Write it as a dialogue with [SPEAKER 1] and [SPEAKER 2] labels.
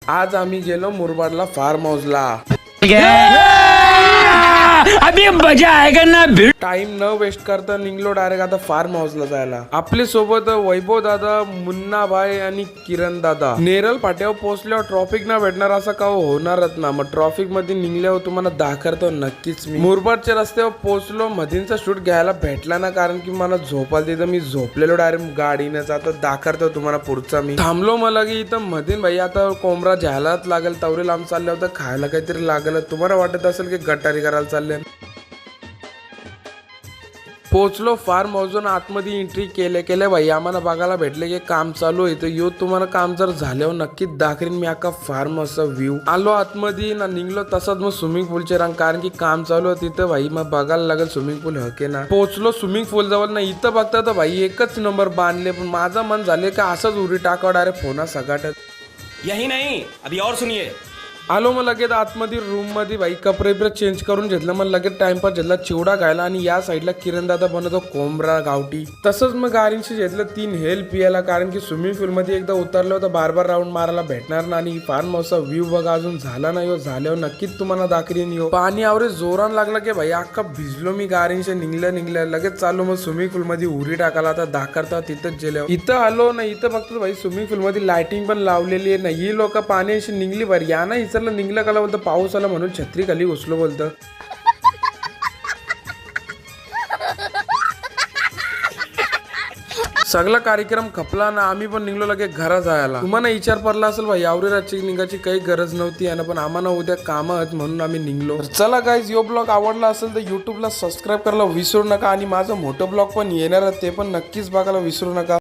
[SPEAKER 1] आज आम्ही गेलो मुरबाडला फार्म हाऊसला.
[SPEAKER 2] अभी मजा आएगा ना.
[SPEAKER 1] टाइम न वेस्ट करता निघलो डायरेक्ट आता फार्म हाऊसला जायला. आपल्या सोबत वैभव दादा, मुन्ना भाई आणि किरण दादा. नेरल फाट्यावर पोहोचल्यावर ट्रॉफिक ना भेटणार असं का होणारच ना. मग ट्रॉफिक मध्ये निघल्यावर तुम्हाला दाखवतो नक्कीच मी. मुरबाडच्या रस्त्यावर पोहोचलो. मधींचा शूट घ्यायला भेटला ना कारण की मला झोपाल तिथं. मी झोपलेलो डायरेक्ट गाडीनं. आता दाखवतो तुम्हाला पुढचा मी. थांबलो मला की इथं मधीन भाई आता कोंबडा घ्यायलाच लागेल. तवरे लांब चालले होतं खायला काहीतरी लागलं. तुम्हाला वाटत असेल की गटारी करायला चालले. पोहोचलो फार्म हाऊस आतमध्ये एंट्री केल्या भाई आम्हाला बघायला भेटले की काम चालू आहे. तर यो तुम्हाला काम जर झाल्यावर नक्कीच दाखवीन मी अख्खा फार्म हाऊसचा व्ह्यू. आलो आतमध्ये ना निघलो तसंच मग स्विमिंग पूलचे रंग कारण की काम चालू आहे तिथं भाई. मग बघायला लागेल स्विमिंग पूल हके ना. पोहोचलो स्विमिंग पूल जवळ ना. इथं बघता तर भाई एकच नंबर बांधले. पण माझं मन झाले का असंच उरी टाकावं डायरेक्ट फोना सगाटत.
[SPEAKER 2] यही नहीं, अभी और सुनिए.
[SPEAKER 1] आलो मग लगेच आतमध्ये रूम मध्ये भाई कपडे चेंज करून घेतलं. मग लगेच टाइमपास घेतला चिवडा खायला. आणि या साईडला किरण दादा बनवतो कोंबडा गावठी. तसंच मग गाडींशी घेतलं 3 हेल्प पियाला कारण की स्विमिंग पूल मध्ये एकदा उतरलं होतं बार राऊंड मारायला भेटणार ना. आणि फार्म हाऊसचा व्ह्यू बघा अजून झाला नाही हो. झाल्यावर नक्कीच तुम्हाला दाखवीन यो. पाणी आवरे जोरान लागला की भाई अख्खा भिजलो मी. गाडींशी निघलं लगेच चाललो मग स्विमिंग पूल मध्ये उरी टाकायला. आता दाखवता तिथंच गेल्यावर इथं आलो ना. इथं फक्त भाई स्विमिंग पूल मध्ये लाइटिंग पण लावलेली आहे ना. ही लोक पाण्याशी निघली बरं या ना. निघलं का बोलतं पाऊस आला म्हणून छत्री खाली घुसलो बोलतं. सगळा कार्यक्रम खपला ना. आम्ही पण निघलो लगे घरा जायला. तुम्हाला विचार पडला असेल भाई यावरी रातची निघायची काही गरज नव्हती ना. पण आम्हाला उद्या काम आहेत म्हणून आम्ही निघलो. चला गाईज यो ब्लॉग आवडला असेल तर युट्यूबला सबस्क्राईब करायला विसरू नका. आणि माझं मोठं ब्लॉग पण येणार आहे ते पण नक्कीच बघायला विसरू नका.